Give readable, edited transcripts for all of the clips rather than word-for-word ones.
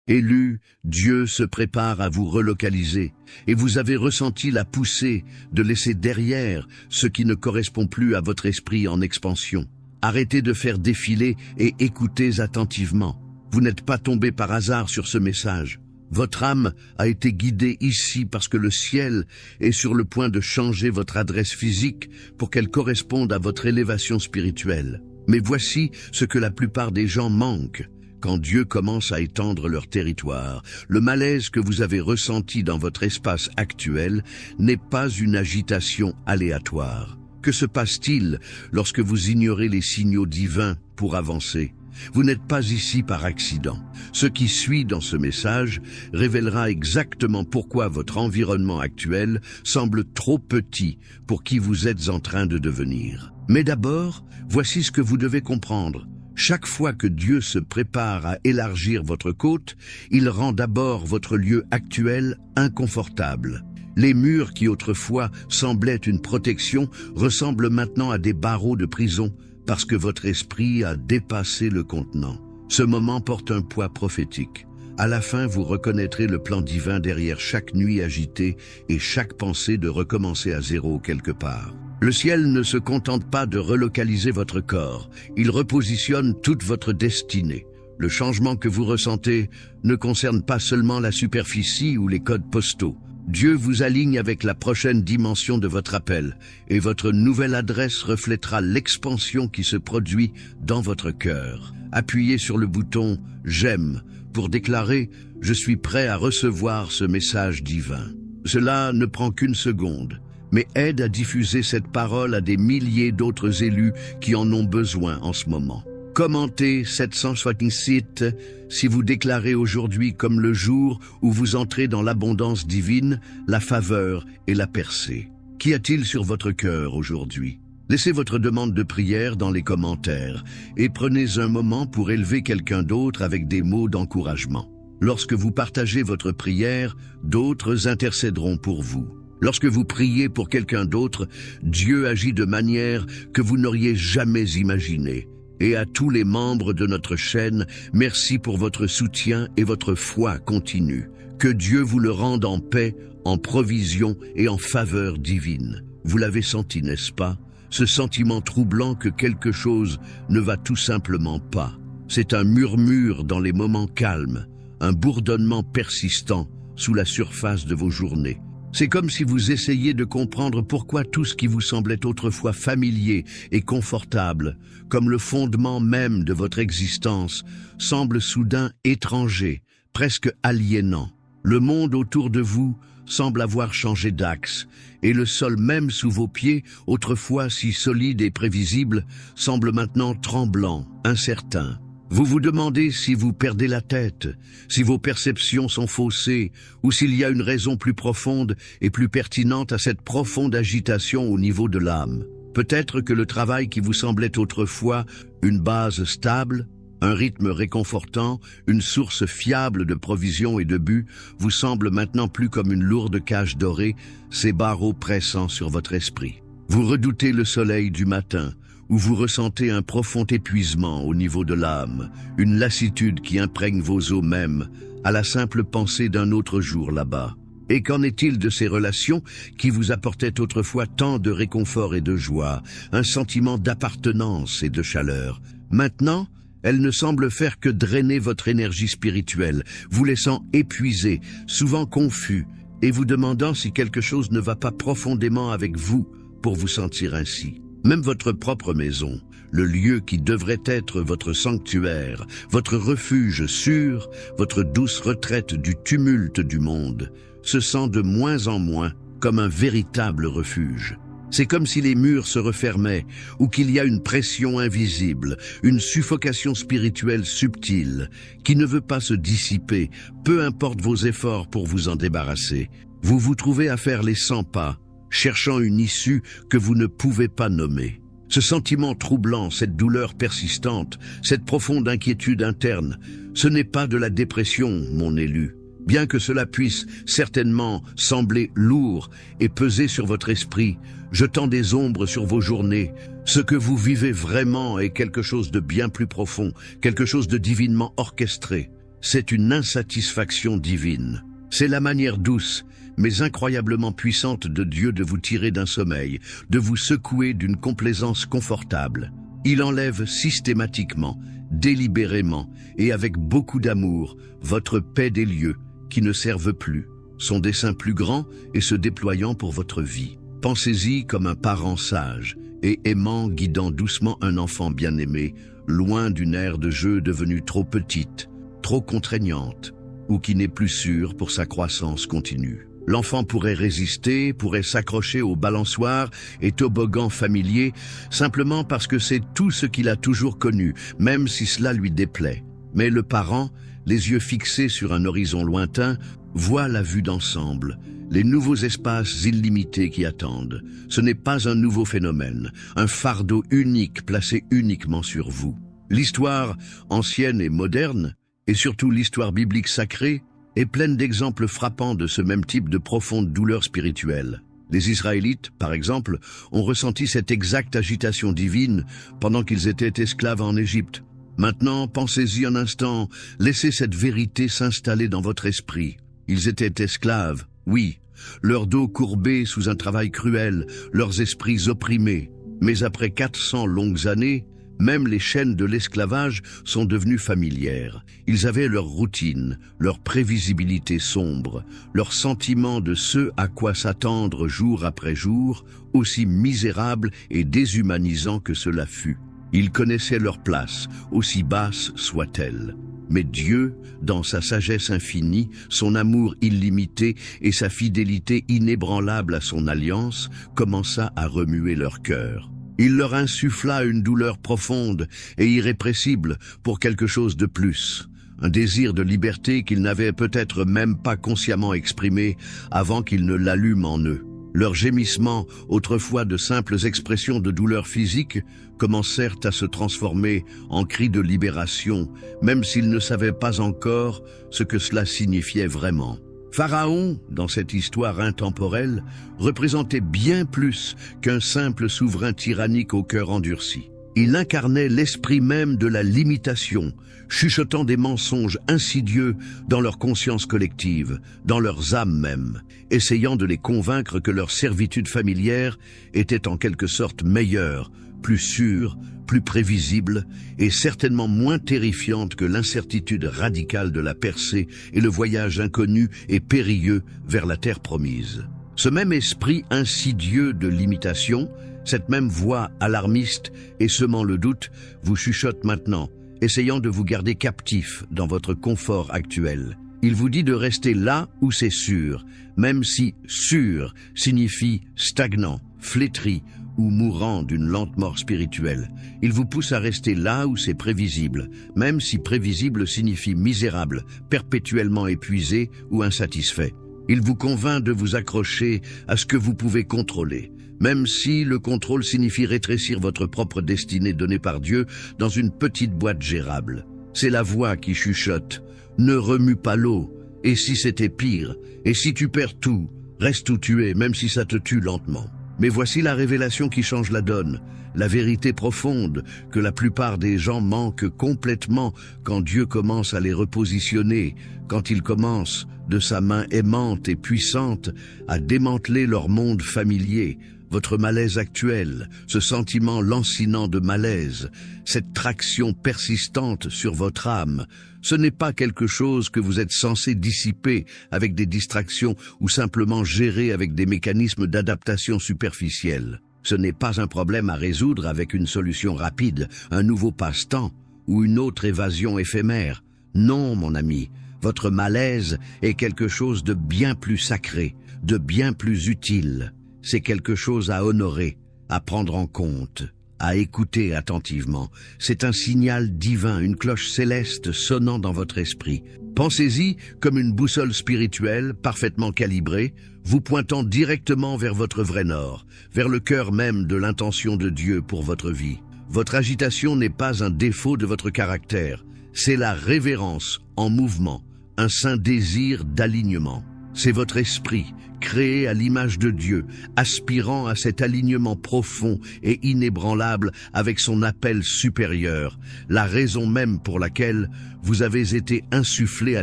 Élu, Dieu se prépare à vous relocaliser, et vous avez ressenti la poussée de laisser derrière ce qui ne correspond plus à votre esprit en expansion. Arrêtez de faire défiler et écoutez attentivement. Vous n'êtes pas tombé par hasard sur ce message. Votre âme a été guidée ici parce que le ciel est sur le point de changer votre adresse physique pour qu'elle corresponde à votre élévation spirituelle. Mais voici ce que la plupart des gens manquent. Quand Dieu commence à étendre leur territoire, le malaise que vous avez ressenti dans votre espace actuel n'est pas une agitation aléatoire. Que se passe-t-il lorsque vous ignorez les signaux divins pour avancer? Vous n'êtes pas ici par accident. Ce qui suit dans ce message révélera exactement pourquoi votre environnement actuel semble trop petit pour qui vous êtes en train de devenir. Mais d'abord, voici ce que vous devez comprendre. Chaque fois que Dieu se prépare à élargir votre côte, il rend d'abord votre lieu actuel inconfortable. Les murs qui autrefois semblaient une protection ressemblent maintenant à des barreaux de prison parce que votre esprit a dépassé le contenant. Ce moment porte un poids prophétique. À la fin, vous reconnaîtrez le plan divin derrière chaque nuit agitée et chaque pensée de recommencer à zéro quelque part. Le ciel ne se contente pas de relocaliser votre corps, il repositionne toute votre destinée. Le changement que vous ressentez ne concerne pas seulement la superficie ou les codes postaux. Dieu vous aligne avec la prochaine dimension de votre appel, et votre nouvelle adresse reflètera l'expansion qui se produit dans votre cœur. Appuyez sur le bouton « J'aime » pour déclarer « Je suis prêt à recevoir ce message divin ». Cela ne prend qu'une seconde, mais aide à diffuser cette parole à des milliers d'autres élus qui en ont besoin en ce moment. Commentez 767 si vous déclarez aujourd'hui comme le jour où vous entrez dans l'abondance divine, la faveur et la percée. Qu'y a-t-il sur votre cœur aujourd'hui? Laissez votre demande de prière dans les commentaires et prenez un moment pour élever quelqu'un d'autre avec des mots d'encouragement. Lorsque vous partagez votre prière, d'autres intercéderont pour vous. Lorsque vous priez pour quelqu'un d'autre, Dieu agit de manière que vous n'auriez jamais imaginée. Et à tous les membres de notre chaîne, merci pour votre soutien et votre foi continue. Que Dieu vous le rende en paix, en provision et en faveur divine. Vous l'avez senti, n'est-ce pas? Ce sentiment troublant que quelque chose ne va tout simplement pas. C'est un murmure dans les moments calmes, un bourdonnement persistant sous la surface de vos journées. C'est comme si vous essayiez de comprendre pourquoi tout ce qui vous semblait autrefois familier et confortable, comme le fondement même de votre existence, semble soudain étranger, presque aliénant. Le monde autour de vous semble avoir changé d'axe, et le sol même sous vos pieds, autrefois si solide et prévisible, semble maintenant tremblant, incertain. Vous vous demandez si vous perdez la tête, si vos perceptions sont faussées, ou s'il y a une raison plus profonde et plus pertinente à cette profonde agitation au niveau de l'âme. Peut-être que le travail qui vous semblait autrefois une base stable, un rythme réconfortant, une source fiable de provisions et de buts, vous semble maintenant plus comme une lourde cage dorée, ces barreaux pressant sur votre esprit. Vous redoutez le soleil du matin, où vous ressentez un profond épuisement au niveau de l'âme, une lassitude qui imprègne vos os même, à la simple pensée d'un autre jour là-bas. Et qu'en est-il de ces relations qui vous apportaient autrefois tant de réconfort et de joie, un sentiment d'appartenance et de chaleur? Maintenant, elles ne semblent faire que drainer votre énergie spirituelle, vous laissant épuisé, souvent confus, et vous demandant si quelque chose ne va pas profondément avec vous pour vous sentir ainsi. Même votre propre maison, le lieu qui devrait être votre sanctuaire, votre refuge sûr, votre douce retraite du tumulte du monde, se sent de moins en moins comme un véritable refuge. C'est comme si les murs se refermaient ou qu'il y a une pression invisible, une suffocation spirituelle subtile qui ne veut pas se dissiper, peu importe vos efforts pour vous en débarrasser. Vous vous trouvez à faire les 100 pas, cherchant une issue que vous ne pouvez pas nommer. Ce sentiment troublant, cette douleur persistante, cette profonde inquiétude interne, ce n'est pas de la dépression, mon élu. Bien que cela puisse certainement sembler lourd et peser sur votre esprit, jetant des ombres sur vos journées, ce que vous vivez vraiment est quelque chose de bien plus profond, quelque chose de divinement orchestré. c'est une insatisfaction divine. C'est la manière douce, mais incroyablement puissante de Dieu de vous tirer d'un sommeil, de vous secouer d'une complaisance confortable. Il enlève systématiquement, délibérément et avec beaucoup d'amour votre paix des lieux qui ne servent plus, son dessein plus grand et se déployant pour votre vie. Pensez-y comme un parent sage et aimant guidant doucement un enfant bien-aimé, loin d'une aire de jeu devenue trop petite, trop contraignante, ou qui n'est plus sûre pour sa croissance continue. L'enfant pourrait résister, pourrait s'accrocher aux balançoires et toboggans familiers, simplement parce que c'est tout ce qu'il a toujours connu, même si cela lui déplaît. Mais le parent, les yeux fixés sur un horizon lointain, voit la vue d'ensemble, les nouveaux espaces illimités qui attendent. Ce n'est pas un nouveau phénomène, un fardeau unique placé uniquement sur vous. L'histoire ancienne et moderne, et surtout l'histoire biblique sacrée, est pleine d'exemples frappants de ce même type de profonde douleur spirituelle. Les Israélites, par exemple, ont ressenti cette exacte agitation divine pendant qu'ils étaient esclaves en Égypte. Maintenant, pensez-y un instant, laissez cette vérité s'installer dans votre esprit. Ils étaient esclaves, oui, leur dos courbé sous un travail cruel, leurs esprits opprimés. Mais après 400 longues années, même les chaînes de l'esclavage sont devenues familières. Ils avaient leur routine, leur prévisibilité sombre, leur sentiment de ce à quoi s'attendre jour après jour, aussi misérable et déshumanisant que cela fut. Ils connaissaient leur place, aussi basse soit-elle. Mais Dieu, dans sa sagesse infinie, son amour illimité et sa fidélité inébranlable à son alliance, commença à remuer leur cœur. Il leur insuffla une douleur profonde et irrépressible pour quelque chose de plus, un désir de liberté qu'ils n'avaient peut-être même pas consciemment exprimé avant qu'ils ne l'allument en eux. Leurs gémissements, autrefois de simples expressions de douleur physique, commencèrent à se transformer en cris de libération, même s'ils ne savaient pas encore ce que cela signifiait vraiment. Pharaon, dans cette histoire intemporelle, représentait bien plus qu'un simple souverain tyrannique au cœur endurci. Il incarnait l'esprit même de la limitation, chuchotant des mensonges insidieux dans leur conscience collective, dans leurs âmes même, essayant de les convaincre que leur servitude familière était en quelque sorte meilleure, plus sûre, plus prévisible et certainement moins terrifiante que l'incertitude radicale de la percée et le voyage inconnu et périlleux vers la terre promise. Ce même esprit insidieux de limitation, cette même voix alarmiste et semant le doute, vous chuchote maintenant, essayant de vous garder captif dans votre confort actuel. Il vous dit de rester là où c'est sûr, même si sûr signifie stagnant, flétri, ou mourant d'une lente mort spirituelle. Il vous pousse à rester là où c'est prévisible, même si prévisible signifie misérable, perpétuellement épuisé ou insatisfait. Il vous convainc de vous accrocher à ce que vous pouvez contrôler, même si le contrôle signifie rétrécir votre propre destinée donnée par Dieu dans une petite boîte gérable. C'est la voix qui chuchote « Ne remue pas l'eau, et si c'était pire, et si tu perds tout, reste où tu es, même si ça te tue lentement. » Mais voici la révélation qui change la donne, la vérité profonde que la plupart des gens manquent complètement quand Dieu commence à les repositionner, quand il commence, de sa main aimante et puissante, à démanteler leur monde familier, votre malaise actuel, ce sentiment lancinant de malaise, cette traction persistante sur votre âme. Ce n'est pas quelque chose que vous êtes censé dissiper avec des distractions ou simplement gérer avec des mécanismes d'adaptation superficiels. Ce n'est pas un problème à résoudre avec une solution rapide, un nouveau passe-temps ou une autre évasion éphémère. Non, mon ami, votre malaise est quelque chose de bien plus sacré, de bien plus utile. C'est quelque chose à honorer, à prendre en compte, à écouter attentivement. C'est un signal divin, une cloche céleste sonnant dans votre esprit. Pensez-y comme une boussole spirituelle parfaitement calibrée, vous pointant directement vers votre vrai nord, vers le cœur même de l'intention de Dieu pour votre vie. Votre agitation n'est pas un défaut de votre caractère, c'est la révérence en mouvement, un saint désir d'alignement. C'est votre esprit, créé à l'image de Dieu, aspirant à cet alignement profond et inébranlable avec son appel supérieur, la raison même pour laquelle vous avez été insufflé à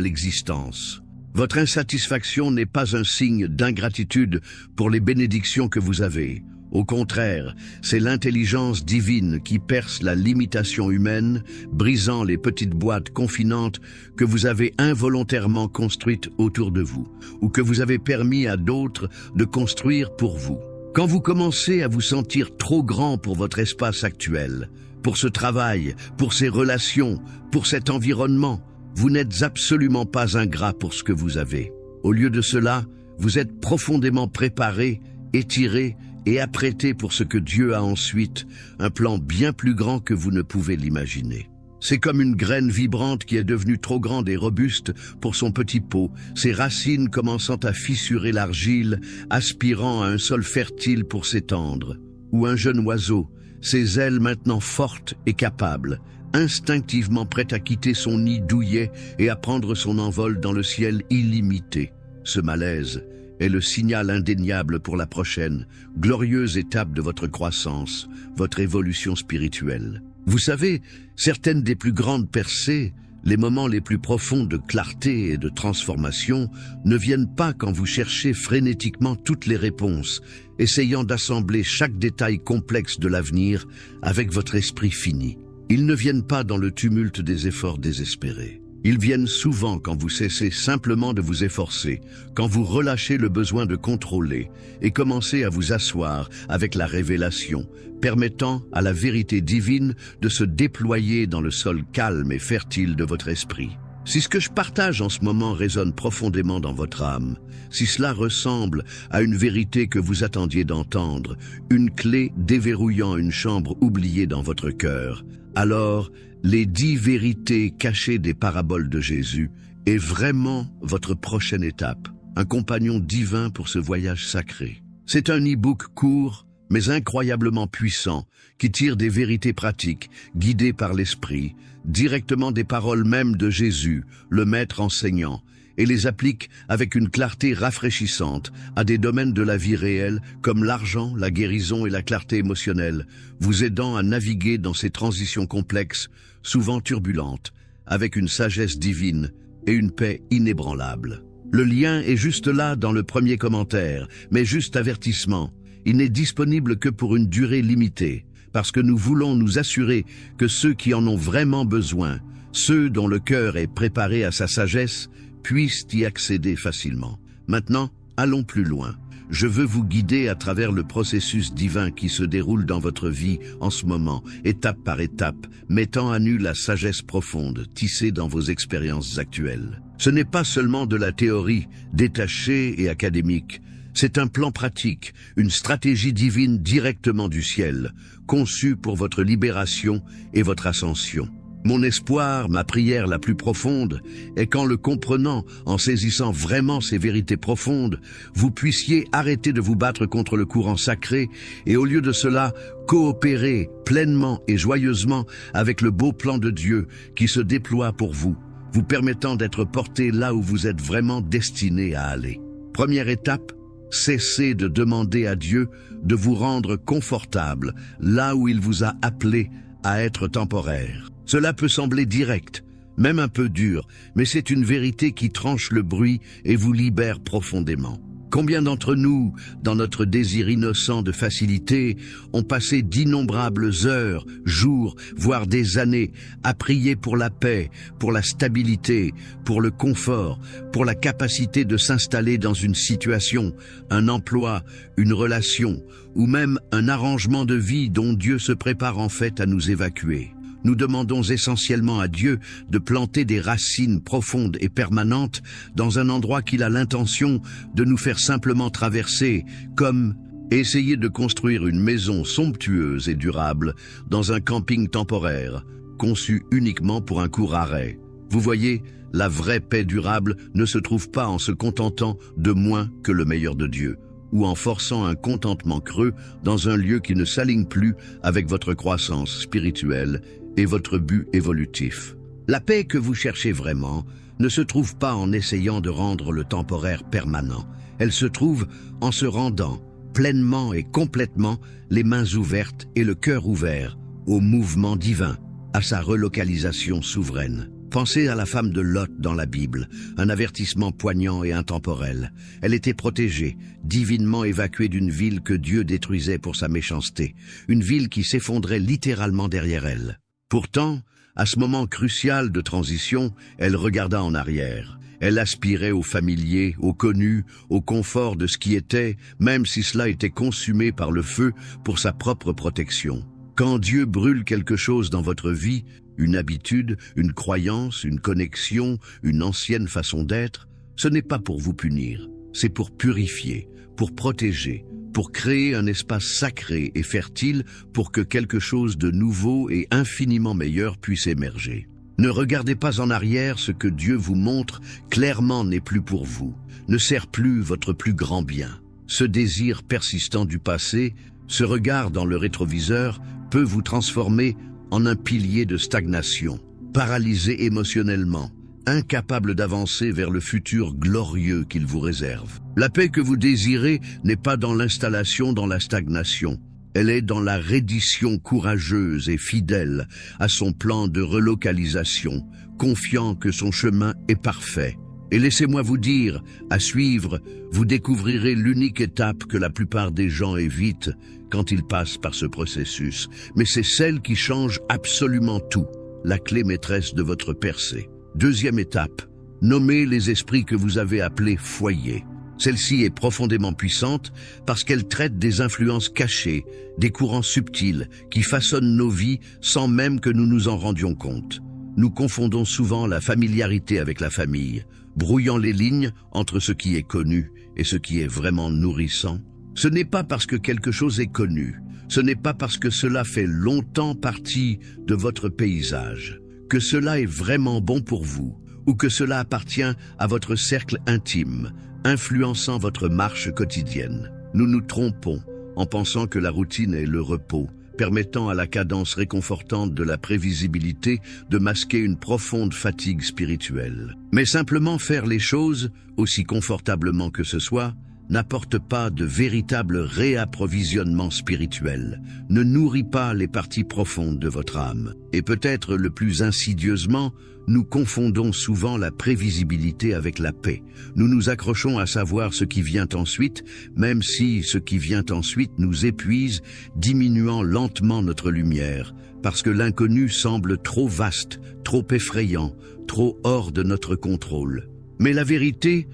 l'existence. Votre insatisfaction n'est pas un signe d'ingratitude pour les bénédictions que vous avez. Au contraire, c'est l'intelligence divine qui perce la limitation humaine, brisant les petites boîtes confinantes que vous avez involontairement construites autour de vous, ou que vous avez permis à d'autres de construire pour vous. Quand vous commencez à vous sentir trop grand pour votre espace actuel, pour ce travail, pour ces relations, pour cet environnement, vous n'êtes absolument pas ingrat pour ce que vous avez. Au lieu de cela, vous êtes profondément préparé, étiré et apprêté pour ce que Dieu a ensuite, un plan bien plus grand que vous ne pouvez l'imaginer. C'est comme une graine vibrante qui est devenue trop grande et robuste pour son petit pot, ses racines commençant à fissurer l'argile, aspirant à un sol fertile pour s'étendre. Ou un jeune oiseau, ses ailes maintenant fortes et capables, instinctivement prêt à quitter son nid douillet et à prendre son envol dans le ciel illimité. Ce malaise est le signal indéniable pour la prochaine, glorieuse étape de votre croissance, votre évolution spirituelle. Vous savez, certaines des plus grandes percées, les moments les plus profonds de clarté et de transformation, ne viennent pas quand vous cherchez frénétiquement toutes les réponses, essayant d'assembler chaque détail complexe de l'avenir avec votre esprit fini. Ils ne viennent pas dans le tumulte des efforts désespérés. Ils viennent souvent quand vous cessez simplement de vous efforcer, quand vous relâchez le besoin de contrôler et commencez à vous asseoir avec la révélation, permettant à la vérité divine de se déployer dans le sol calme et fertile de votre esprit. Si ce que je partage en ce moment résonne profondément dans votre âme, si cela ressemble à une vérité que vous attendiez d'entendre, une clé déverrouillant une chambre oubliée dans votre cœur, alors les 10 vérités cachées des paraboles de Jésus est vraiment votre prochaine étape, un compagnon divin pour ce voyage sacré. C'est un e-book court, mais incroyablement puissant, qui tire des vérités pratiques, guidées par l'Esprit, directement des paroles mêmes de Jésus, le Maître enseignant, et les applique avec une clarté rafraîchissante à des domaines de la vie réelle comme l'argent, la guérison et la clarté émotionnelle, vous aidant à naviguer dans ces transitions complexes, souvent turbulentes, avec une sagesse divine et une paix inébranlable. Le lien est juste là dans le premier commentaire, mais juste avertissement. Il n'est disponible que pour une durée limitée, parce que nous voulons nous assurer que ceux qui en ont vraiment besoin, ceux dont le cœur est préparé à sa sagesse, puissent y accéder facilement. Maintenant, allons plus loin. Je veux vous guider à travers le processus divin qui se déroule dans votre vie en ce moment, étape par étape, mettant à nu la sagesse profonde tissée dans vos expériences actuelles. Ce n'est pas seulement de la théorie, détachée et académique. C'est un plan pratique, une stratégie divine directement du ciel, conçue pour votre libération et votre ascension. Mon espoir, ma prière la plus profonde, est qu'en le comprenant, en saisissant vraiment ces vérités profondes, vous puissiez arrêter de vous battre contre le courant sacré et au lieu de cela, coopérer pleinement et joyeusement avec le beau plan de Dieu qui se déploie pour vous, vous permettant d'être porté là où vous êtes vraiment destiné à aller. Première étape, cessez de demander à Dieu de vous rendre confortable là où il vous a appelé à être temporaire. Cela peut sembler direct, même un peu dur, mais c'est une vérité qui tranche le bruit et vous libère profondément. Combien d'entre nous, dans notre désir innocent de facilité, ont passé d'innombrables heures, jours, voire des années à prier pour la paix, pour la stabilité, pour le confort, pour la capacité de s'installer dans une situation, un emploi, une relation, ou même un arrangement de vie dont Dieu se prépare en fait à nous évacuer. Nous demandons essentiellement à Dieu de planter des racines profondes et permanentes dans un endroit qu'il a l'intention de nous faire simplement traverser, comme essayer de construire une maison somptueuse et durable dans un camping temporaire, conçu uniquement pour un court arrêt. Vous voyez, la vraie paix durable ne se trouve pas en se contentant de moins que le meilleur de Dieu, ou en forçant un contentement creux dans un lieu qui ne s'aligne plus avec votre croissance spirituelle et votre but évolutif. La paix que vous cherchez vraiment ne se trouve pas en essayant de rendre le temporaire permanent. Elle se trouve en se rendant pleinement et complètement les mains ouvertes et le cœur ouvert au mouvement divin, à sa relocalisation souveraine. Pensez à la femme de Lot dans la Bible, un avertissement poignant et intemporel. Elle était protégée, divinement évacuée d'une ville que Dieu détruisait pour sa méchanceté, une ville qui s'effondrait littéralement derrière elle. Pourtant, à ce moment crucial de transition, elle regarda en arrière. Elle aspirait au familier, au connu, au confort de ce qui était, même si cela était consumé par le feu pour sa propre protection. Quand Dieu brûle quelque chose dans votre vie, une habitude, une croyance, une connexion, une ancienne façon d'être, ce n'est pas pour vous punir, c'est pour purifier, pour protéger, pour créer un espace sacré et fertile pour que quelque chose de nouveau et infiniment meilleur puisse émerger. Ne regardez pas en arrière, ce que Dieu vous montre clairement n'est plus pour vous, ne sert plus votre plus grand bien. Ce désir persistant du passé, ce regard dans le rétroviseur, peut vous transformer en un pilier de stagnation, paralysé émotionnellement, incapable d'avancer vers le futur glorieux qu'il vous réserve. La paix que vous désirez n'est pas dans l'installation dans la stagnation. Elle est dans la reddition courageuse et fidèle à son plan de relocalisation, confiant que son chemin est parfait. Et laissez-moi vous dire, à suivre, vous découvrirez l'unique étape que la plupart des gens évitent quand ils passent par ce processus. Mais c'est celle qui change absolument tout, la clé maîtresse de votre percée. Deuxième étape, nommez les esprits que vous avez appelés foyers. Celle-ci est profondément puissante parce qu'elle traite des influences cachées, des courants subtils qui façonnent nos vies sans même que nous nous en rendions compte. Nous confondons souvent la familiarité avec la famille, brouillant les lignes entre ce qui est connu et ce qui est vraiment nourrissant. Ce n'est pas parce que quelque chose est connu, ce n'est pas parce que cela fait longtemps partie de votre paysage, que cela est vraiment bon pour vous, ou que cela appartient à votre cercle intime, influençant votre marche quotidienne. Nous nous trompons en pensant que la routine est le repos, permettant à la cadence réconfortante de la prévisibilité de masquer une profonde fatigue spirituelle. Mais simplement faire les choses, aussi confortablement que ce soit, n'apporte pas de véritable réapprovisionnement spirituel, ne nourrit pas les parties profondes de votre âme. Et peut-être le plus insidieusement, nous confondons souvent la prévisibilité avec la paix. Nous nous accrochons à savoir ce qui vient ensuite, même si ce qui vient ensuite nous épuise, diminuant lentement notre lumière, parce que l'inconnu semble trop vaste, trop effrayant, trop hors de notre contrôle. Mais la vérité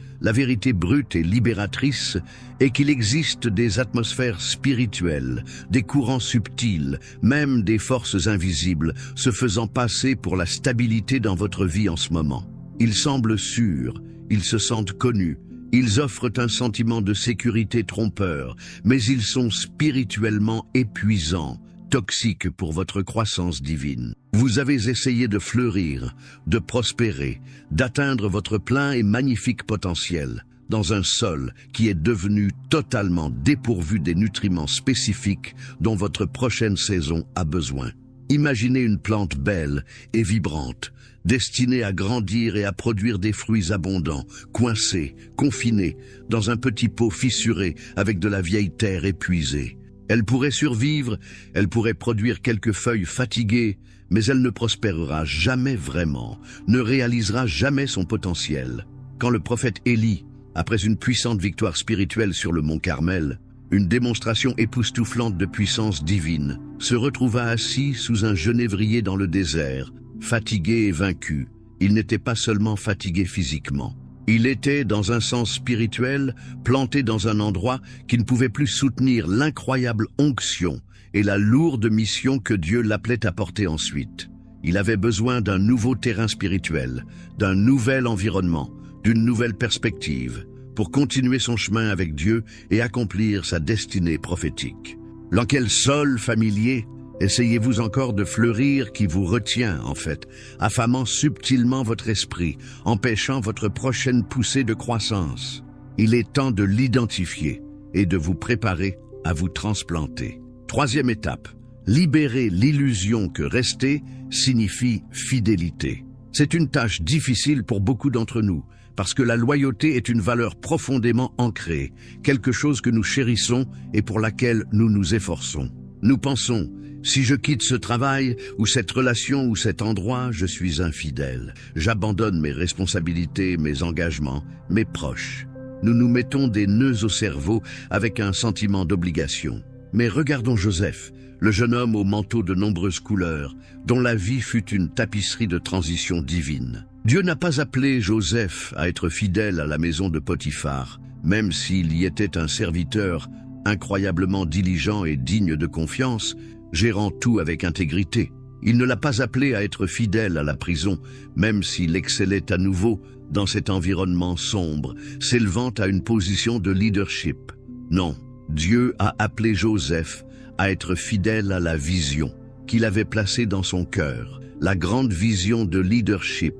brute et libératrice, est qu'il existe des atmosphères spirituelles, des courants subtils, même des forces invisibles, se faisant passer pour la stabilité dans votre vie en ce moment. Ils semblent sûrs, ils se sentent connus, ils offrent un sentiment de sécurité trompeur, mais ils sont spirituellement épuisants, toxiques pour votre croissance divine. Vous avez essayé de fleurir, de prospérer, d'atteindre votre plein et magnifique potentiel dans un sol qui est devenu totalement dépourvu des nutriments spécifiques dont votre prochaine saison a besoin. Imaginez une plante belle et vibrante, destinée à grandir et à produire des fruits abondants, coincée, confinée, dans un petit pot fissuré avec de la vieille terre épuisée. Elle pourrait survivre, elle pourrait produire quelques feuilles fatiguées, mais elle ne prospérera jamais vraiment, ne réalisera jamais son potentiel. Quand le prophète Élie, après une puissante victoire spirituelle sur le mont Carmel, une démonstration époustouflante de puissance divine, se retrouva assis sous un genévrier dans le désert, fatigué et vaincu. Il n'était pas seulement fatigué physiquement. Il était, dans un sens spirituel, planté dans un endroit qui ne pouvait plus soutenir l'incroyable onction et la lourde mission que Dieu l'appelait à porter ensuite. Il avait besoin d'un nouveau terrain spirituel, d'un nouvel environnement, d'une nouvelle perspective, pour continuer son chemin avec Dieu et accomplir sa destinée prophétique. Dans quel sol familier essayez-vous encore de fleurir qui vous retient, en fait, affamant subtilement votre esprit, empêchant votre prochaine poussée de croissance? Il est temps de l'identifier et de vous préparer à vous transplanter. Troisième étape, libérer l'illusion que rester signifie fidélité. C'est une tâche difficile pour beaucoup d'entre nous, parce que la loyauté est une valeur profondément ancrée, quelque chose que nous chérissons et pour laquelle nous nous efforçons. Nous pensons, si je quitte ce travail, ou cette relation, ou cet endroit, je suis infidèle. J'abandonne mes responsabilités, mes engagements, mes proches. Nous nous mettons des nœuds au cerveau avec un sentiment d'obligation. Mais regardons Joseph, le jeune homme au manteau de nombreuses couleurs, dont la vie fut une tapisserie de transition divine. Dieu n'a pas appelé Joseph à être fidèle à la maison de Potiphar, même s'il y était un serviteur incroyablement diligent et digne de confiance, gérant tout avec intégrité. Il ne l'a pas appelé à être fidèle à la prison, même s'il excellait à nouveau dans cet environnement sombre, s'élevant à une position de leadership. Non, Dieu a appelé Joseph à être fidèle à la vision qu'il avait placée dans son cœur, la grande vision de leadership,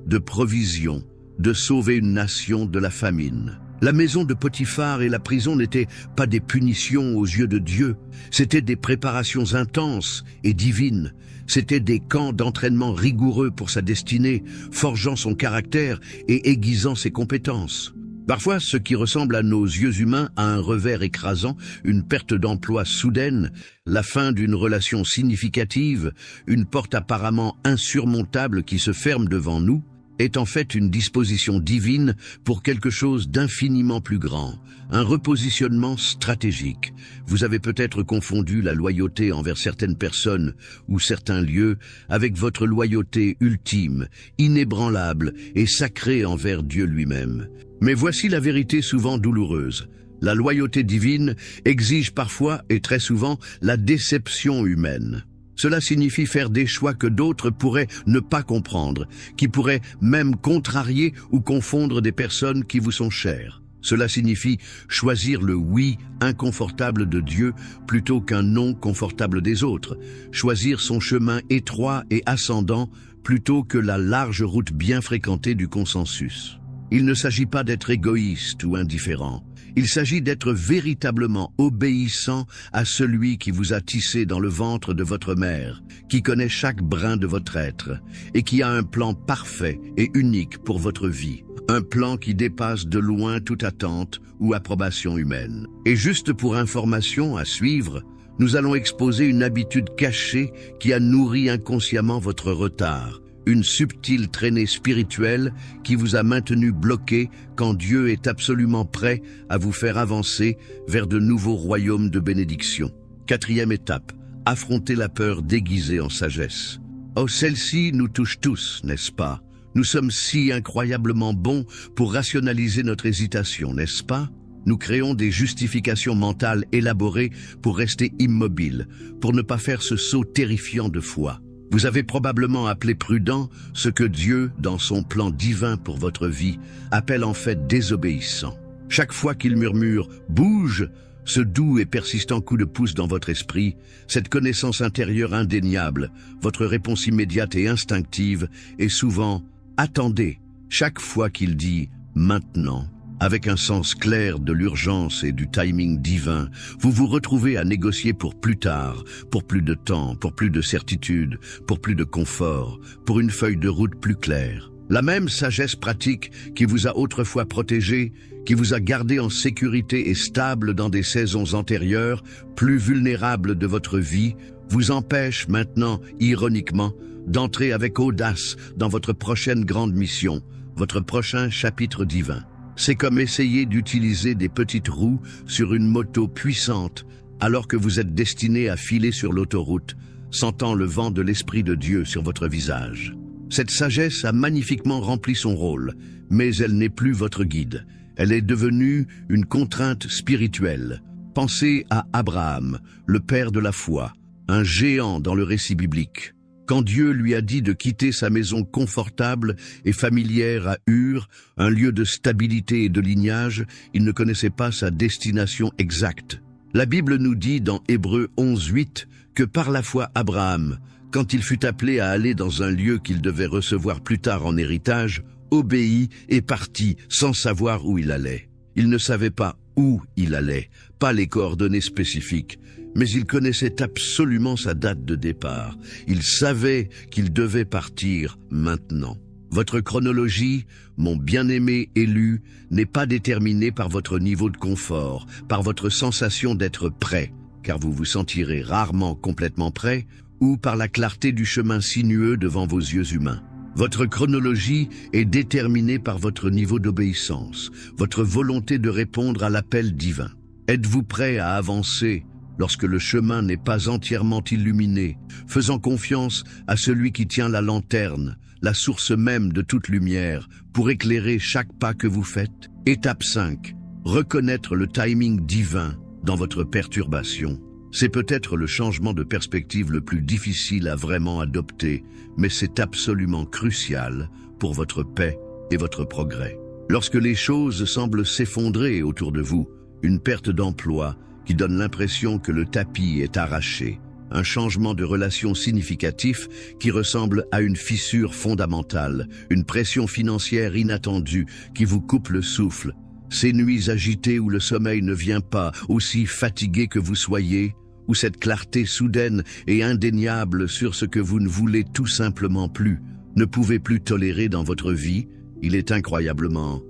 de provision, de sauver une nation de la famine. La maison de Potiphar et la prison n'étaient pas des punitions aux yeux de Dieu, c'étaient des préparations intenses et divines, c'étaient des camps d'entraînement rigoureux pour sa destinée, forgeant son caractère et aiguisant ses compétences. Parfois, ce qui ressemble à nos yeux humains a un revers écrasant, une perte d'emploi soudaine, la fin d'une relation significative, une porte apparemment insurmontable qui se ferme devant nous, est en fait une disposition divine pour quelque chose d'infiniment plus grand, un repositionnement stratégique. Vous avez peut-être confondu la loyauté envers certaines personnes ou certains lieux avec votre loyauté ultime, inébranlable et sacrée envers Dieu lui-même. Mais voici la vérité souvent douloureuse. La loyauté divine exige parfois et très souvent la déception humaine. Cela signifie faire des choix que d'autres pourraient ne pas comprendre, qui pourraient même contrarier ou confondre des personnes qui vous sont chères. Cela signifie choisir le oui inconfortable de Dieu plutôt qu'un non confortable des autres, choisir son chemin étroit et ascendant plutôt que la large route bien fréquentée du consensus. Il ne s'agit pas d'être égoïste ou indifférent. Il s'agit d'être véritablement obéissant à celui qui vous a tissé dans le ventre de votre mère, qui connaît chaque brin de votre être, et qui a un plan parfait et unique pour votre vie. Un plan qui dépasse de loin toute attente ou approbation humaine. Et juste pour information à suivre, nous allons exposer une habitude cachée qui a nourri inconsciemment votre retard, une subtile traînée spirituelle qui vous a maintenu bloqué quand Dieu est absolument prêt à vous faire avancer vers de nouveaux royaumes de bénédiction. 4e étape, affronter la peur déguisée en sagesse. Oh, celle-ci nous touche tous, n'est-ce pas? Nous sommes si incroyablement bons pour rationaliser notre hésitation, n'est-ce pas? Nous créons des justifications mentales élaborées pour rester immobiles, pour ne pas faire ce saut terrifiant de foi. Vous avez probablement appelé prudent ce que Dieu, dans son plan divin pour votre vie, appelle en fait désobéissant. Chaque fois qu'il murmure « bouge », ce doux et persistant coup de pouce dans votre esprit, cette connaissance intérieure indéniable, votre réponse immédiate et instinctive est souvent « attendez », chaque fois qu'il dit « maintenant ». Avec un sens clair de l'urgence et du timing divin, vous vous retrouvez à négocier pour plus tard, pour plus de temps, pour plus de certitude, pour plus de confort, pour une feuille de route plus claire. La même sagesse pratique qui vous a autrefois protégé, qui vous a gardé en sécurité et stable dans des saisons antérieures, plus vulnérables de votre vie, vous empêche maintenant, ironiquement, d'entrer avec audace dans votre prochaine grande mission, votre prochain chapitre divin. C'est comme essayer d'utiliser des petites roues sur une moto puissante alors que vous êtes destiné à filer sur l'autoroute, sentant le vent de l'Esprit de Dieu sur votre visage. Cette sagesse a magnifiquement rempli son rôle, mais elle n'est plus votre guide. Elle est devenue une contrainte spirituelle. Pensez à Abraham, le père de la foi, un géant dans le récit biblique. Quand Dieu lui a dit de quitter sa maison confortable et familière à Ur, un lieu de stabilité et de lignage, il ne connaissait pas sa destination exacte. La Bible nous dit dans Hébreux 11:8 que par la foi Abraham, quand il fut appelé à aller dans un lieu qu'il devait recevoir plus tard en héritage, obéit et partit sans savoir où il allait. Il ne savait pas où il allait, pas les coordonnées spécifiques, mais il connaissait absolument sa date de départ. Il savait qu'il devait partir maintenant. Votre chronologie, mon bien-aimé élu, n'est pas déterminée par votre niveau de confort, par votre sensation d'être prêt, car vous vous sentirez rarement complètement prêt, ou par la clarté du chemin sinueux devant vos yeux humains. Votre chronologie est déterminée par votre niveau d'obéissance, votre volonté de répondre à l'appel divin. Êtes-vous prêt à avancer lorsque le chemin n'est pas entièrement illuminé, faisant confiance à celui qui tient la lanterne, la source même de toute lumière, pour éclairer chaque pas que vous faites? Étape 5. Reconnaître le timing divin dans votre perturbation. C'est peut-être le changement de perspective le plus difficile à vraiment adopter, mais c'est absolument crucial pour votre paix et votre progrès. Lorsque les choses semblent s'effondrer autour de vous, une perte d'emploi qui donne l'impression que le tapis est arraché, un changement de relation significatif qui ressemble à une fissure fondamentale, une pression financière inattendue qui vous coupe le souffle, ces nuits agitées où le sommeil ne vient pas, aussi fatigué que vous soyez, ou cette clarté soudaine et indéniable sur ce que vous ne voulez tout simplement plus, ne pouvez plus tolérer dans votre vie, il est incroyablement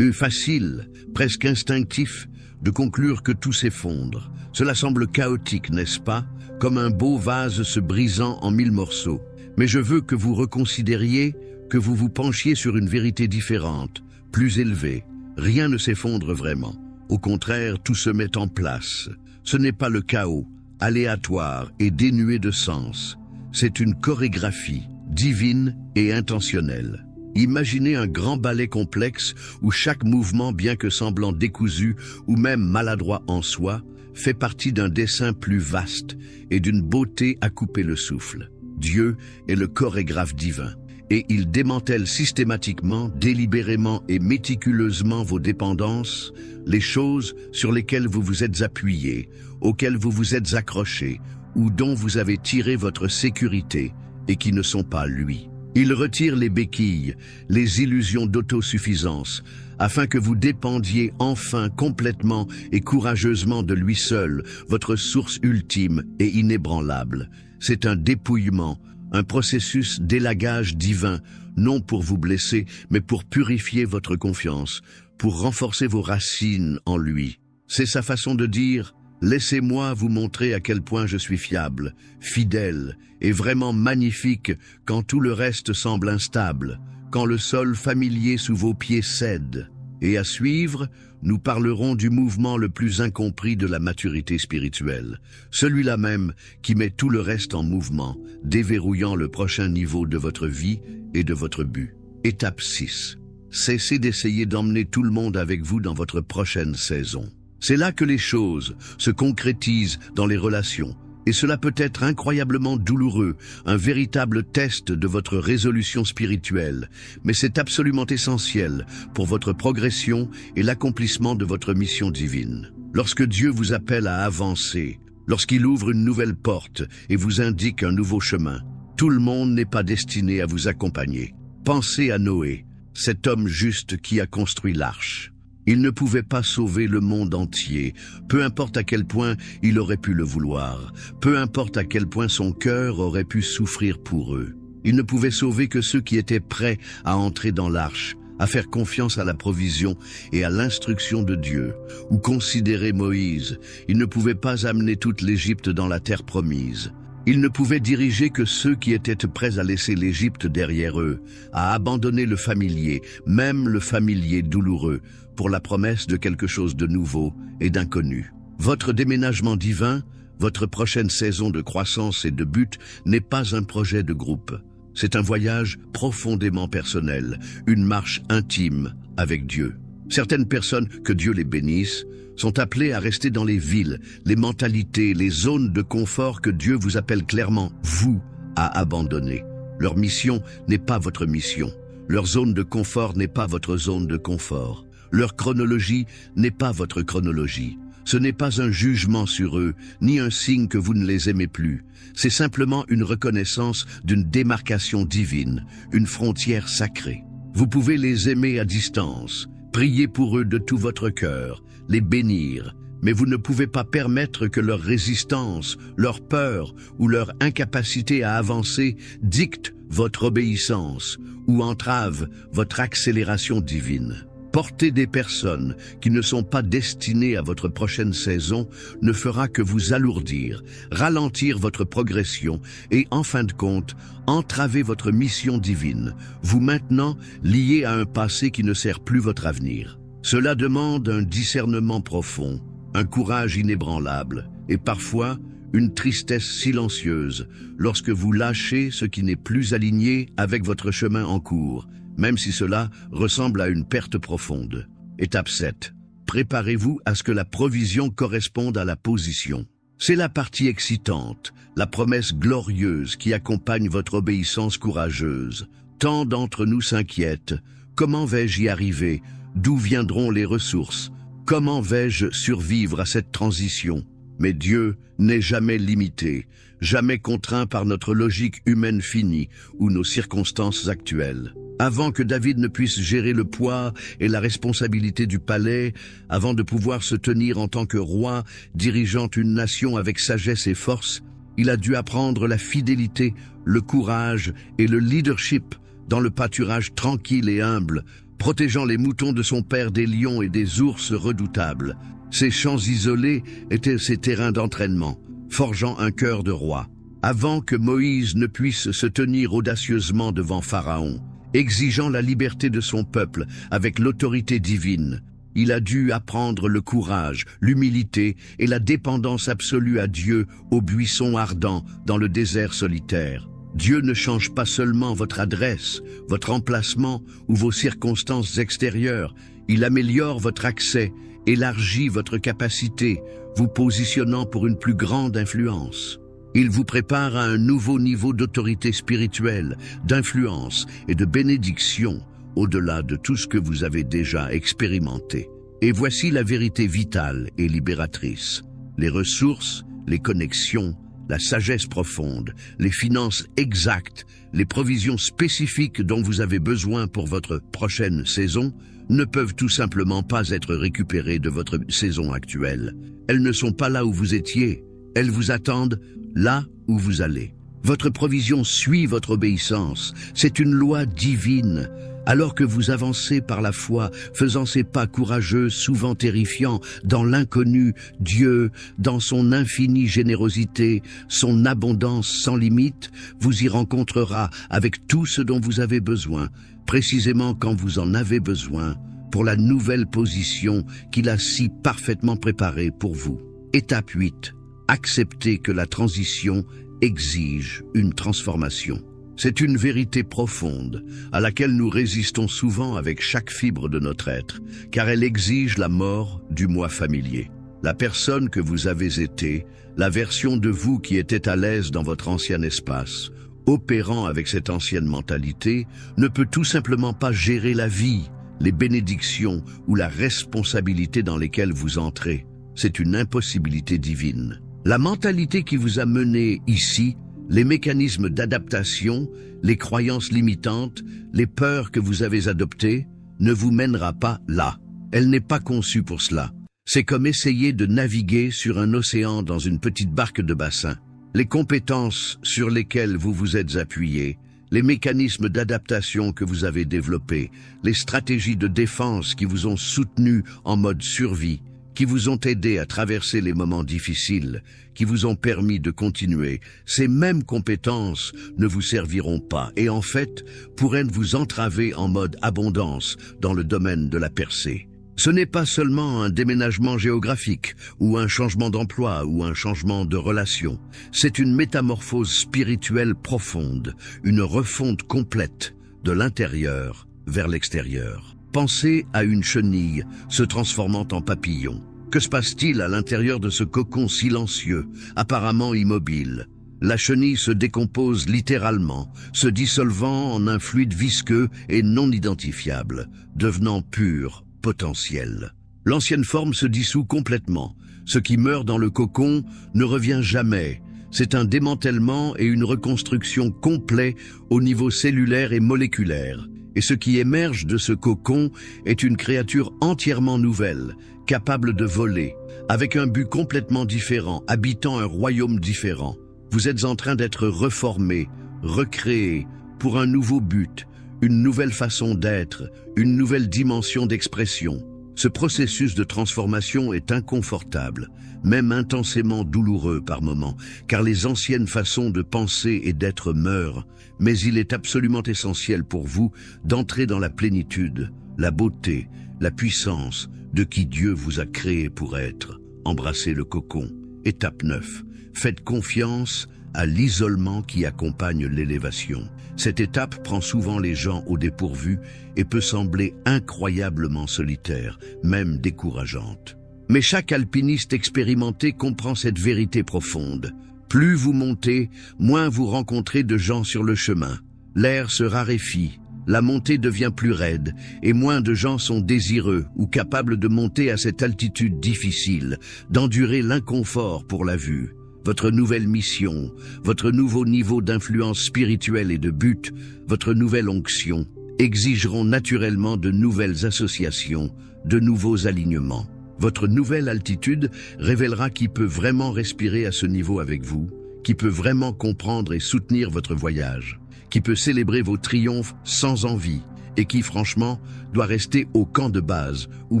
facile, presque instinctif, de conclure que tout s'effondre. Cela semble chaotique, n'est-ce pas? Comme un beau vase se brisant en 1000 morceaux. Mais je veux que vous reconsidériez, que vous vous penchiez sur une vérité différente, plus élevée. Rien ne s'effondre vraiment. Au contraire, tout se met en place. Ce n'est pas le chaos, aléatoire et dénué de sens. C'est une chorégraphie, divine et intentionnelle. Imaginez un grand ballet complexe où chaque mouvement, bien que semblant décousu ou même maladroit en soi, fait partie d'un dessin plus vaste et d'une beauté à couper le souffle. Dieu est le chorégraphe divin, et il démantèle systématiquement, délibérément et méticuleusement vos dépendances, les choses sur lesquelles vous vous êtes appuyés, auxquelles vous vous êtes accrochés, ou dont vous avez tiré votre sécurité et qui ne sont pas lui. Il retire les béquilles, les illusions d'autosuffisance, afin que vous dépendiez enfin complètement et courageusement de lui seul, votre source ultime et inébranlable. C'est un dépouillement, un processus d'élagage divin, non pour vous blesser, mais pour purifier votre confiance, pour renforcer vos racines en lui. C'est sa façon de dire: laissez-moi vous montrer à quel point je suis fiable, fidèle et vraiment magnifique quand tout le reste semble instable, quand le sol familier sous vos pieds cède. Et à suivre, nous parlerons du mouvement le plus incompris de la maturité spirituelle, celui-là même qui met tout le reste en mouvement, déverrouillant le prochain niveau de votre vie et de votre but. Étape 6. Cessez d'essayer d'emmener tout le monde avec vous dans votre prochaine saison. C'est là que les choses se concrétisent dans les relations, et cela peut être incroyablement douloureux, un véritable test de votre résolution spirituelle, mais c'est absolument essentiel pour votre progression et l'accomplissement de votre mission divine. Lorsque Dieu vous appelle à avancer, lorsqu'il ouvre une nouvelle porte et vous indique un nouveau chemin, tout le monde n'est pas destiné à vous accompagner. Pensez à Noé, cet homme juste qui a construit l'arche. Il ne pouvait pas sauver le monde entier, peu importe à quel point il aurait pu le vouloir, peu importe à quel point son cœur aurait pu souffrir pour eux. Il ne pouvait sauver que ceux qui étaient prêts à entrer dans l'arche, à faire confiance à la provision et à l'instruction de Dieu, ou considérer Moïse. Il ne pouvait pas amener toute l'Égypte dans la terre promise. Il ne pouvait diriger que ceux qui étaient prêts à laisser l'Égypte derrière eux, à abandonner le familier, même le familier douloureux, pour la promesse de quelque chose de nouveau et d'inconnu. Votre déménagement divin, votre prochaine saison de croissance et de but n'est pas un projet de groupe. C'est un voyage profondément personnel, une marche intime avec Dieu. Certaines personnes, que Dieu les bénisse, sont appelées à rester dans les villes, les mentalités, les zones de confort que Dieu vous appelle clairement, vous, à abandonner. Leur mission n'est pas votre mission. Leur zone de confort n'est pas votre zone de confort. Leur chronologie n'est pas votre chronologie. Ce n'est pas un jugement sur eux, ni un signe que vous ne les aimez plus. C'est simplement une reconnaissance d'une démarcation divine, une frontière sacrée. Vous pouvez les aimer à distance, Priez pour eux de tout votre cœur, les bénir, mais vous ne pouvez pas permettre que leur résistance, leur peur ou leur incapacité à avancer dictent votre obéissance ou entravent votre accélération divine. Porter des personnes qui ne sont pas destinées à votre prochaine saison ne fera que vous alourdir, ralentir votre progression et, en fin de compte, entraver votre mission divine, vous maintenant lié à un passé qui ne sert plus votre avenir. Cela demande un discernement profond, un courage inébranlable et parfois une tristesse silencieuse lorsque vous lâchez ce qui n'est plus aligné avec votre chemin en cours, même si cela ressemble à une perte profonde. Étape 7. Préparez-vous à ce que la provision corresponde à la position. C'est la partie excitante, la promesse glorieuse qui accompagne votre obéissance courageuse. Tant d'entre nous s'inquiètent. Comment vais-je y arriver? D'où viendront les ressources? Comment vais-je survivre à cette transition? Mais Dieu n'est jamais limité, jamais contraint par notre logique humaine finie ou nos circonstances actuelles. Avant que David ne puisse gérer le poids et la responsabilité du palais, avant de pouvoir se tenir en tant que roi, dirigeant une nation avec sagesse et force, il a dû apprendre la fidélité, le courage et le leadership dans le pâturage tranquille et humble, protégeant les moutons de son père des lions et des ours redoutables. Ces champs isolés étaient ses terrains d'entraînement, forgeant un cœur de roi. Avant que Moïse ne puisse se tenir audacieusement devant Pharaon, exigeant la liberté de son peuple avec l'autorité divine, il a dû apprendre le courage, l'humilité et la dépendance absolue à Dieu au buisson ardent dans le désert solitaire. Dieu ne change pas seulement votre adresse, votre emplacement ou vos circonstances extérieures, il améliore votre accès, élargit votre capacité, vous positionnant pour une plus grande influence. Il vous prépare à un nouveau niveau d'autorité spirituelle, d'influence et de bénédiction, au-delà de tout ce que vous avez déjà expérimenté. Et voici la vérité vitale et libératrice. Les ressources, les connexions, la sagesse profonde, les finances exactes, les provisions spécifiques dont vous avez besoin pour votre prochaine saison ne peuvent tout simplement pas être récupérées de votre saison actuelle. Elles ne sont pas là où vous étiez, elles vous attendent là où vous allez. Votre provision suit votre obéissance, c'est une loi divine. Alors que vous avancez par la foi, faisant ces pas courageux, souvent terrifiants, dans l'inconnu, Dieu, dans son infinie générosité, son abondance sans limite, vous y rencontrera avec tout ce dont vous avez besoin, précisément quand vous en avez besoin, pour la nouvelle position qu'il a si parfaitement préparée pour vous. Étape 8. Acceptez que la transition exige une transformation. C'est une vérité profonde, à laquelle nous résistons souvent avec chaque fibre de notre être, car elle exige la mort du moi familier. La personne que vous avez été, la version de vous qui était à l'aise dans votre ancien espace, opérant avec cette ancienne mentalité, ne peut tout simplement pas gérer la vie, les bénédictions ou la responsabilité dans lesquelles vous entrez. C'est une impossibilité divine. La mentalité qui vous a mené ici, les mécanismes d'adaptation, les croyances limitantes, les peurs que vous avez adoptées, ne vous mènera pas là. Elle n'est pas conçue pour cela. C'est comme essayer de naviguer sur un océan dans une petite barque de bassin. Les compétences sur lesquelles vous vous êtes appuyé, les mécanismes d'adaptation que vous avez développés, les stratégies de défense qui vous ont soutenu en mode survie, qui vous ont aidé à traverser les moments difficiles, qui vous ont permis de continuer, ces mêmes compétences ne vous serviront pas et en fait pourraient vous entraver en mode abondance dans le domaine de la percée. Ce n'est pas seulement un déménagement géographique ou un changement d'emploi ou un changement de relation. C'est une métamorphose spirituelle profonde, une refonte complète de l'intérieur vers l'extérieur. Pensez à une chenille se transformant en papillon. Que se passe-t-il à l'intérieur de ce cocon silencieux, apparemment immobile? La chenille se décompose littéralement, se dissolvant en un fluide visqueux et non identifiable, devenant pur, potentiel. L'ancienne forme se dissout complètement. Ce qui meurt dans le cocon ne revient jamais. C'est un démantèlement et une reconstruction complets au niveau cellulaire et moléculaire. Et ce qui émerge de ce cocon est une créature entièrement nouvelle, capable de voler, avec un but complètement différent, habitant un royaume différent. Vous êtes en train d'être reformé, recréé, pour un nouveau but, une nouvelle façon d'être, une nouvelle dimension d'expression. Ce processus de transformation est inconfortable, même intensément douloureux par moments, car les anciennes façons de penser et d'être meurent, mais il est absolument essentiel pour vous d'entrer dans la plénitude, la beauté, la puissance de qui Dieu vous a créé pour être. Embrassez le cocon. Étape 9. Faites confiance à l'isolement qui accompagne l'élévation. Cette étape prend souvent les gens au dépourvu et peut sembler incroyablement solitaire, même décourageante. Mais chaque alpiniste expérimenté comprend cette vérité profonde. Plus vous montez, moins vous rencontrez de gens sur le chemin. L'air se raréfie, la montée devient plus raide et moins de gens sont désireux ou capables de monter à cette altitude difficile, d'endurer l'inconfort pour la vue. Votre nouvelle mission, votre nouveau niveau d'influence spirituelle et de but, votre nouvelle onction, exigeront naturellement de nouvelles associations, de nouveaux alignements. Votre nouvelle altitude révélera qui peut vraiment respirer à ce niveau avec vous, qui peut vraiment comprendre et soutenir votre voyage, qui peut célébrer vos triomphes sans envie, et qui, franchement, doit rester au camp de base, ou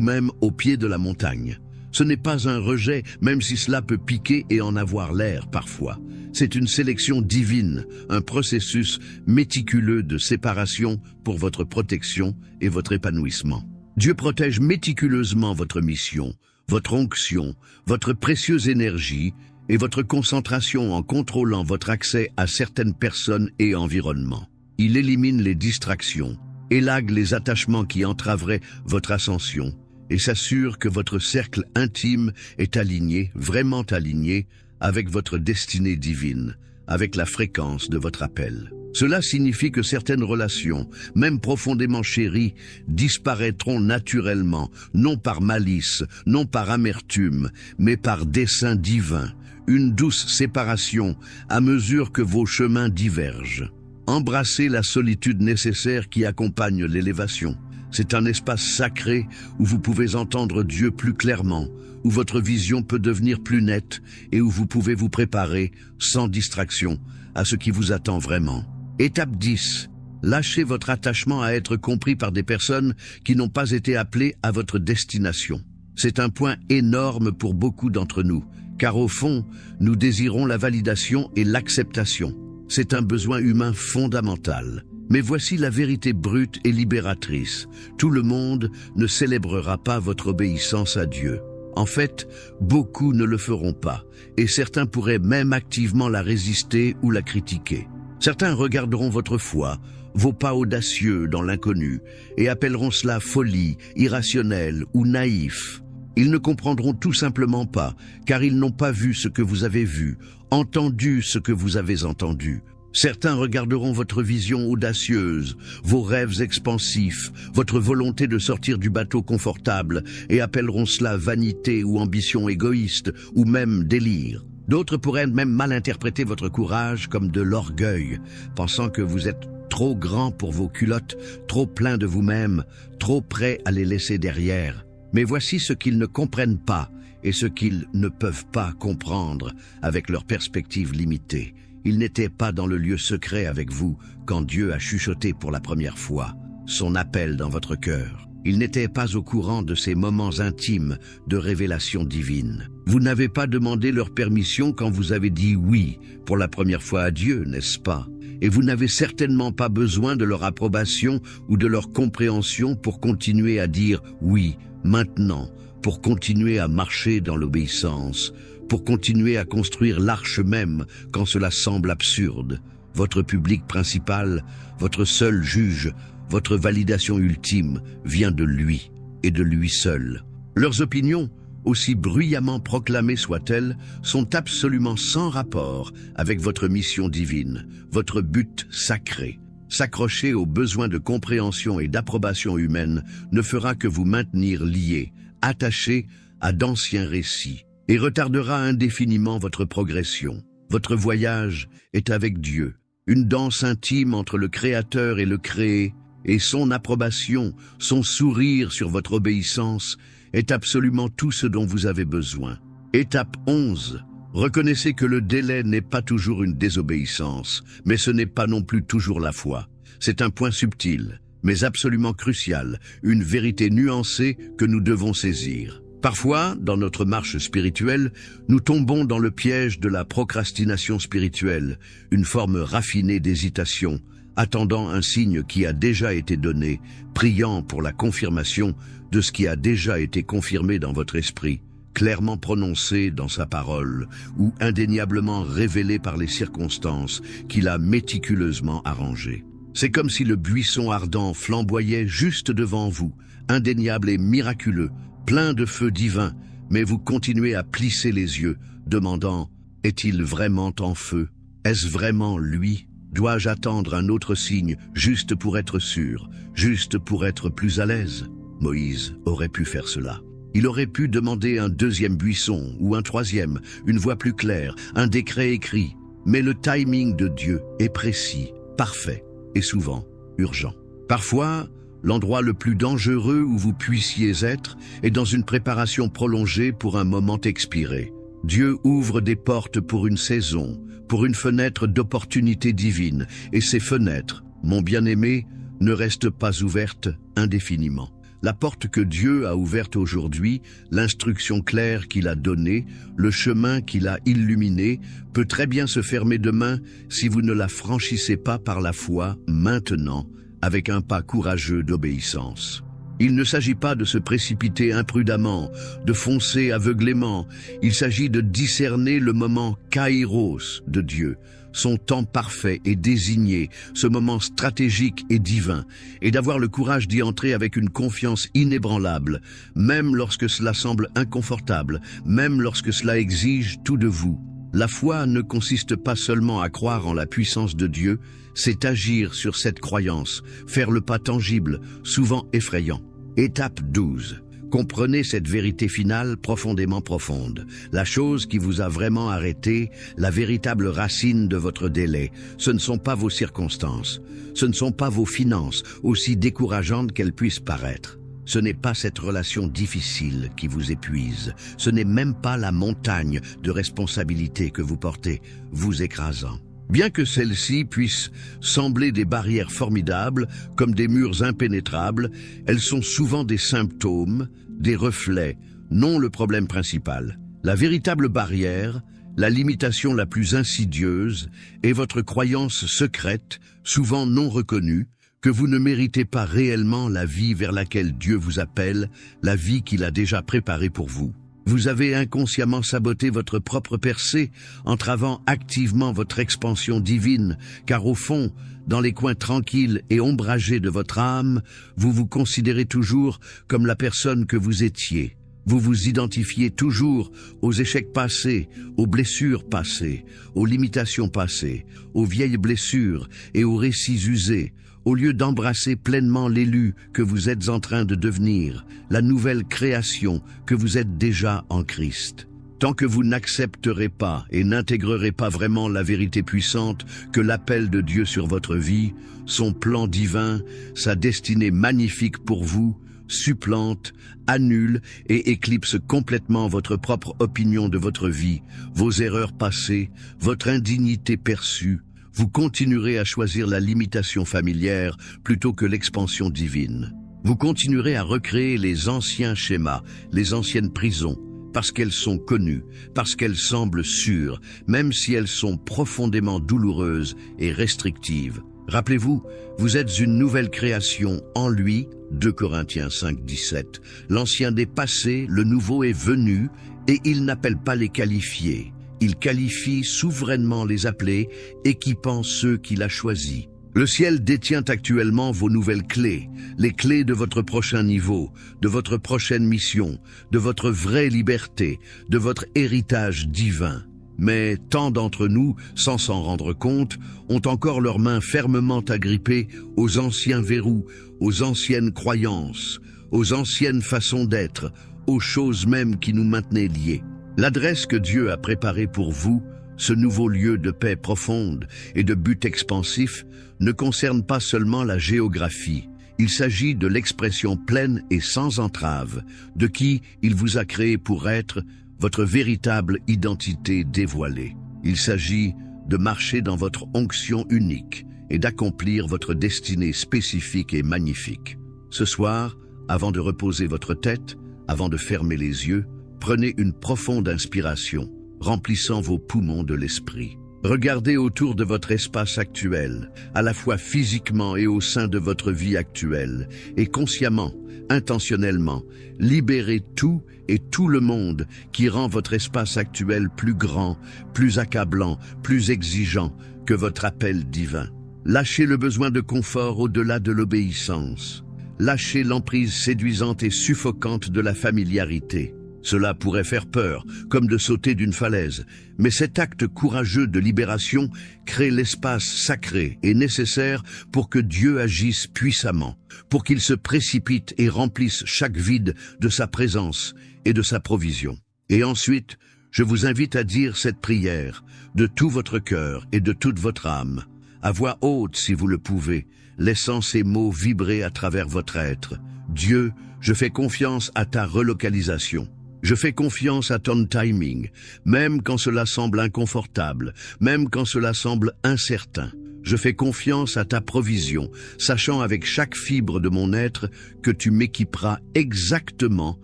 même au pied de la montagne. Ce n'est pas un rejet, même si cela peut piquer et en avoir l'air parfois. C'est une sélection divine, un processus méticuleux de séparation pour votre protection et votre épanouissement. Dieu protège méticuleusement votre mission, votre onction, votre précieuse énergie et votre concentration en contrôlant votre accès à certaines personnes et environnements. Il élimine les distractions, élague les attachements qui entraveraient votre ascension, et s'assure que votre cercle intime est aligné, vraiment aligné, avec votre destinée divine, avec la fréquence de votre appel. Cela signifie que certaines relations, même profondément chéries, disparaîtront naturellement, non par malice, non par amertume, mais par dessein divin, une douce séparation à mesure que vos chemins divergent. Embrassez la solitude nécessaire qui accompagne l'élévation. C'est un espace sacré où vous pouvez entendre Dieu plus clairement, où votre vision peut devenir plus nette et où vous pouvez vous préparer, sans distraction, à ce qui vous attend vraiment. Étape 10. Lâchez votre attachement à être compris par des personnes qui n'ont pas été appelées à votre destination. C'est un point énorme pour beaucoup d'entre nous, car au fond, nous désirons la validation et l'acceptation. C'est un besoin humain fondamental. Mais voici la vérité brute et libératrice. Tout le monde ne célébrera pas votre obéissance à Dieu. En fait, beaucoup ne le feront pas, et certains pourraient même activement la résister ou la critiquer. Certains regarderont votre foi, vos pas audacieux dans l'inconnu, et appelleront cela folie, irrationnel ou naïf. Ils ne comprendront tout simplement pas, car ils n'ont pas vu ce que vous avez vu, entendu ce que vous avez entendu. Certains regarderont votre vision audacieuse, vos rêves expansifs, votre volonté de sortir du bateau confortable et appelleront cela vanité ou ambition égoïste ou même délire. D'autres pourraient même mal interpréter votre courage comme de l'orgueil, pensant que vous êtes trop grand pour vos culottes, trop plein de vous-même, trop prêt à les laisser derrière. Mais voici ce qu'ils ne comprennent pas et ce qu'ils ne peuvent pas comprendre avec leur perspective limitée. Il n'était pas dans le lieu secret avec vous quand Dieu a chuchoté pour la première fois son appel dans votre cœur. Il n'était pas au courant de ces moments intimes de révélation divine. Vous n'avez pas demandé leur permission quand vous avez dit oui pour la première fois à Dieu, n'est-ce pas? Et vous n'avez certainement pas besoin de leur approbation ou de leur compréhension pour continuer à dire oui maintenant, pour continuer à marcher dans l'obéissance, pour continuer à construire l'arche même quand cela semble absurde. Votre public principal, votre seul juge, votre validation ultime vient de lui et de lui seul. Leurs opinions, aussi bruyamment proclamées soient-elles, sont absolument sans rapport avec votre mission divine, votre but sacré. S'accrocher aux besoins de compréhension et d'approbation humaine ne fera que vous maintenir liés, attachés à d'anciens récits, et retardera indéfiniment votre progression. Votre voyage est avec Dieu, une danse intime entre le Créateur et le créé, et son approbation, son sourire sur votre obéissance est absolument tout ce dont vous avez besoin. Étape 11. Reconnaissez que le délai n'est pas toujours une désobéissance, mais ce n'est pas non plus toujours la foi. C'est un point subtil, mais absolument crucial, une vérité nuancée que nous devons saisir. Parfois, dans notre marche spirituelle, nous tombons dans le piège de la procrastination spirituelle, une forme raffinée d'hésitation, attendant un signe qui a déjà été donné, priant pour la confirmation de ce qui a déjà été confirmé dans votre esprit, clairement prononcé dans sa parole, ou indéniablement révélé par les circonstances qu'il a méticuleusement arrangées. C'est comme si le buisson ardent flamboyait juste devant vous, indéniable et miraculeux, plein de feu divin, mais vous continuez à plisser les yeux, demandant « Est-il vraiment en feu? Est-ce vraiment lui? Dois-je attendre un autre signe, juste pour être sûr, juste pour être plus à l'aise ?» Moïse aurait pu faire cela. Il aurait pu demander un deuxième buisson ou un troisième, une voix plus claire, un décret écrit. Mais le timing de Dieu est précis, parfait et souvent urgent. Parfois, l'endroit le plus dangereux où vous puissiez être est dans une préparation prolongée pour un moment expiré. Dieu ouvre des portes pour une saison, pour une fenêtre d'opportunité divine, et ces fenêtres, mon bien-aimé, ne restent pas ouvertes indéfiniment. La porte que Dieu a ouverte aujourd'hui, l'instruction claire qu'il a donnée, le chemin qu'il a illuminé, peut très bien se fermer demain si vous ne la franchissez pas par la foi, maintenant, avec un pas courageux d'obéissance. Il ne s'agit pas de se précipiter imprudemment, de foncer aveuglément. Il s'agit de discerner le moment kairos de Dieu, son temps parfait et désigné, ce moment stratégique et divin, et d'avoir le courage d'y entrer avec une confiance inébranlable, même lorsque cela semble inconfortable, même lorsque cela exige tout de vous. La foi ne consiste pas seulement à croire en la puissance de Dieu, c'est agir sur cette croyance, faire le pas tangible, souvent effrayant. Étape 12. Comprenez cette vérité finale profondément profonde. La chose qui vous a vraiment arrêté, la véritable racine de votre délai, ce ne sont pas vos circonstances, ce ne sont pas vos finances, aussi décourageantes qu'elles puissent paraître. Ce n'est pas cette relation difficile qui vous épuise, ce n'est même pas la montagne de responsabilités que vous portez, vous écrasant. Bien que celles-ci puissent sembler des barrières formidables, comme des murs impénétrables, elles sont souvent des symptômes, des reflets, non le problème principal. La véritable barrière, la limitation la plus insidieuse, est votre croyance secrète, souvent non reconnue, que vous ne méritez pas réellement la vie vers laquelle Dieu vous appelle, la vie qu'il a déjà préparée pour vous. Vous avez inconsciemment saboté votre propre percée, entravant activement votre expansion divine, car au fond, dans les coins tranquilles et ombragés de votre âme, vous vous considérez toujours comme la personne que vous étiez. Vous vous identifiez toujours aux échecs passés, aux blessures passées, aux limitations passées, aux vieilles blessures et aux récits usés, au lieu d'embrasser pleinement l'élu que vous êtes en train de devenir, la nouvelle création que vous êtes déjà en Christ. Tant que vous n'accepterez pas et n'intégrerez pas vraiment la vérité puissante que l'appel de Dieu sur votre vie, son plan divin, sa destinée magnifique pour vous, supplante, annule et éclipse complètement votre propre opinion de votre vie, vos erreurs passées, votre indignité perçue, vous continuerez à choisir la limitation familière plutôt que l'expansion divine. Vous continuerez à recréer les anciens schémas, les anciennes prisons, parce qu'elles sont connues, parce qu'elles semblent sûres, même si elles sont profondément douloureuses et restrictives. Rappelez-vous, vous êtes une nouvelle création en lui, 2 Corinthiens 5, 17. L'ancien est passé, le nouveau est venu, et il n'appelle pas les qualifiés. Il qualifie souverainement les appelés, équipant ceux qu'il a choisis. Le ciel détient actuellement vos nouvelles clés, les clés de votre prochain niveau, de votre prochaine mission, de votre vraie liberté, de votre héritage divin. Mais tant d'entre nous, sans s'en rendre compte, ont encore leurs mains fermement agrippées aux anciens verrous, aux anciennes croyances, aux anciennes façons d'être, aux choses mêmes qui nous maintenaient liés. L'adresse que Dieu a préparée pour vous, Ce nouveau lieu de paix profonde et de but expansif ne concerne pas seulement la géographie. Il s'agit de l'expression pleine et sans entrave de qui il vous a créé pour être votre véritable identité dévoilée. Il s'agit de marcher dans votre onction unique et d'accomplir votre destinée spécifique et magnifique. Ce soir, avant de reposer votre tête, avant de fermer les yeux, prenez une profonde inspiration, remplissant vos poumons de l'esprit. Regardez autour de votre espace actuel, à la fois physiquement et au sein de votre vie actuelle, et consciemment, intentionnellement, libérez tout et tout le monde qui rend votre espace actuel plus grand, plus accablant, plus exigeant que votre appel divin. Lâchez le besoin de confort au-delà de l'obéissance. Lâchez l'emprise séduisante et suffocante de la familiarité. Cela pourrait faire peur, comme de sauter d'une falaise, mais cet acte courageux de libération crée l'espace sacré et nécessaire pour que Dieu agisse puissamment, pour qu'il se précipite et remplisse chaque vide de sa présence et de sa provision. Et ensuite, je vous invite à dire cette prière de tout votre cœur et de toute votre âme, à voix haute si vous le pouvez, laissant ces mots vibrer à travers votre être. Dieu, je fais confiance à ta relocalisation. Je fais confiance à ton timing, même quand cela semble inconfortable, même quand cela semble incertain. Je fais confiance à ta provision, sachant avec chaque fibre de mon être que tu m'équiperas exactement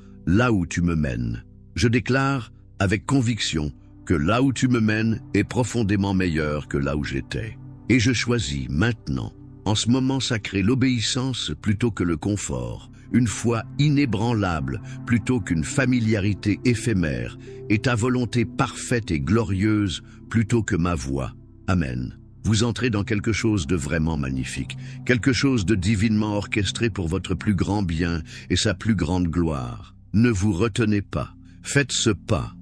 là où tu me mènes. Je déclare avec conviction que là où tu me mènes est profondément meilleur que là où j'étais. Et je choisis maintenant, en ce moment sacré, l'obéissance plutôt que le confort, une foi inébranlable plutôt qu'une familiarité éphémère, et ta volonté parfaite et glorieuse plutôt que ma voix. Amen. Vous entrez dans quelque chose de vraiment magnifique, quelque chose de divinement orchestré pour votre plus grand bien et sa plus grande gloire. Ne vous retenez pas, faites ce pas,